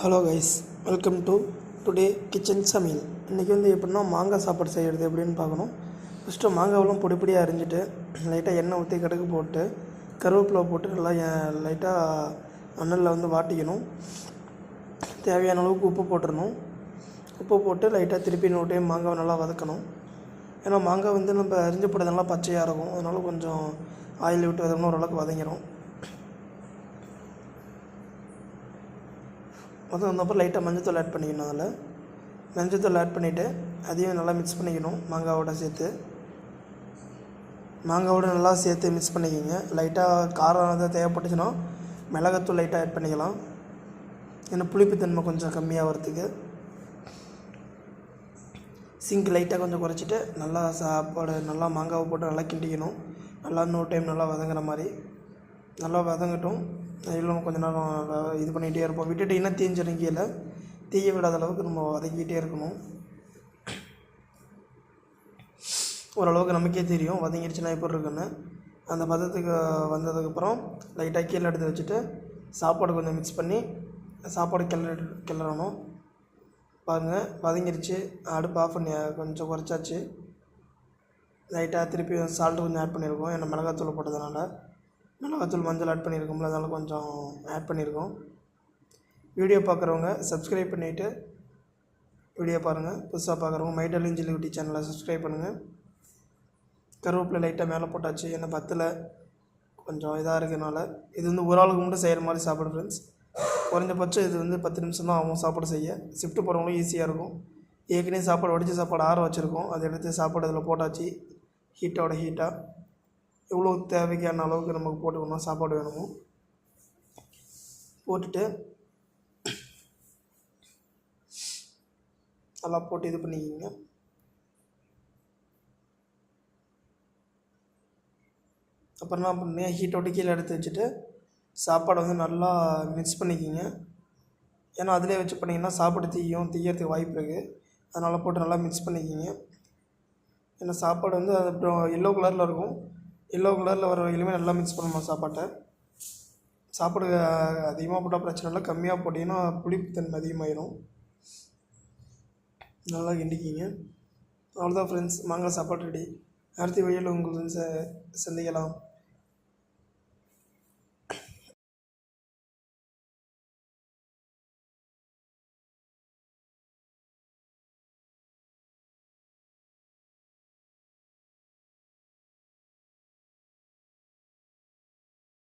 Hello guys, welcome to today kitchen சமையல். இன்றைக்கி எப்படின்னா மாங்காய் சாப்பாடு செய்கிறது எப்படின்னு பார்க்கணும். ஃபஸ்ட்டு மாங்காவெல்லாம் பொடி பொடியாக அரிஞ்சிட்டு லைட்டாக எண்ணெய் ஊற்றி கடுகு போட்டு கருவேப்பிலை போட்டு நல்லா லைட்டாக மணலில் வாட்டிக்கணும். தேவையான அளவுக்கு உப்பு போட்டுடணும். உப்பு போட்டு லைட்டாக திருப்பி இன்னொரு டைம் மாங்காவை நல்லா வதக்கணும். ஏன்னா மாங்காய் நம்ம அரிஞ்சு போட்டதுனால பச்சையாக இருக்கும். அதனால் கொஞ்சம் ஆயில் விட்டு வதக்கணும், ஓரளவுக்கு வதங்கிடும். வந்தப்பறம் லைட்டாக மஞ்சத்தூள் ஆட் பண்ணிக்கணும். அதில் மஞ்சத்தூள் ஆட் பண்ணிவிட்டு அதையும் நல்லா மிக்ஸ் பண்ணிக்கணும். மாங்காவோட சேர்த்து மிக்ஸ் பண்ணிக்கிங்க. லைட்டாக காரம் எதாவது தேவைப்பட்டுச்சுன்னா மிளகாத்தூள் லைட்டாக ஆட் பண்ணிக்கலாம். ஏன்னா புளிப்புத்தன்மை கொஞ்சம் கம்மியாக வரத்துக்கு. சிங்க் லைட்டாக கொஞ்சம் குறைச்சிட்டு நல்லா மாங்காவை போட்டு நல்லா கிண்டிக்கணும். நல்லா இன்னொரு டைம் நல்லா வதங்குற மாதிரி நல்லா வதங்கட்டும். இவ்வளோ கொஞ்சம் நேரம் இது பண்ணிகிட்டே இருப்போம். விட்டுட்டு இன்னும் தீஞ்சிடும். கீழே தீய விடாத அளவுக்கு நம்ம வதக்கிட்டே இருக்கணும். ஓரளவுக்கு நமக்கே தெரியும் வதங்கிடுச்சுன்னா எப்படி இருக்குன்னு. அந்த பதத்துக்கு வந்ததுக்கப்புறம் லைட்டாக கீழே எடுத்து வச்சுட்டு சாப்பாடு கொஞ்சம் மிக்ஸ் பண்ணி சாப்பாடு கிளறணும். பாருங்கள், வதங்கிடுச்சு. அடுப்பு ஆஃப் பண்ணி கொஞ்சம் குறைச்சாச்சு. லைட்டாக திருப்பி சால்ட்டு கொஞ்சம் ஆட் பண்ணியிருக்கோம். ஏன்னா மிளகாத்தூள் போட்டதுனால மிளகாத்தூள் மஞ்சள் ஆட் பண்ணியிருக்கோம்ல, அதனால் கொஞ்சம் ஆட் பண்ணியிருக்கோம். வீடியோ பார்க்குறவங்க சப்ஸ்கிரைப் பண்ணிவிட்டு வீடியோ பாருங்கள். புதுசாக பார்க்குறவங்க மைடல் ஜில்லிகுட்டி சேனலை சப்ஸ்கிரைப் பண்ணுங்கள். கருவேப்பிலை லைட்டாக மேலே போட்டாச்சு. ஏன்னா பத்தில் கொஞ்சம் இதாக இருக்கிறதுனால இது ஒரு ஆளுக்கு மட்டும் செய்கிற மாதிரி சாப்பாடு ஃப்ரெண்ட்ஸ். குறைஞ்சபட்சம் இது 10 நிமிஷம் தான் ஆகும் சாப்பாடு செய்ய. ஷிஃப்ட்டு போகிறவங்களும் ஈஸியாக இருக்கும். ஏற்கனவே சாப்பாடு வடித்த சாப்பாடு ஆற வச்சுருக்கோம். அதை எடுத்து சாப்பாடு அதில் போட்டாச்சு. ஹீட்டாக எவ்வளோ தேவைக்கான அளவுக்கு நமக்கு போட்டுக்கணும். சாப்பாடு வேணுமோ போட்டுட்டு நல்லா போட்டு இது பண்ணிக்கிங்க. அப்புறம் என்ன பண்ணுங்க, ஹீட்டோட்டு கீழே எடுத்து வச்சுட்டு சாப்பாடை நல்லா மிக்ஸ் பண்ணிக்கிங்க. ஏன்னா அதிலே வச்சு பண்ணிங்கன்னா சாப்பாடு தீயறதுக்கு வாய்ப்பு இருக்குது. அதனால் போட்டு நல்லா மிக்ஸ் பண்ணிக்கிங்க. ஏன்னா சாப்பாடு அது அப்புறம் எல்லோ கலரில் இருக்கும். எல்லோ கலரில் வர வரையிலுமே நல்லா மிக்ஸ் பண்ணணும் சாப்பாட்டை. சாப்பாடு அதிகமாக போட்டால் பிரச்சனை இல்லை, கம்மியாக போட்டிங்கன்னா புளிப்புத்தன்மை அதிகமாகிடும். நல்லா கிண்டிக்கிங்க. அவ்வளோதான் ஃப்ரெண்ட்ஸ், மாங்காய் சாப்பாடு ரெடி. அடுத்த வீடியோவில் உங்களுக்கு சந்திக்கலாம்.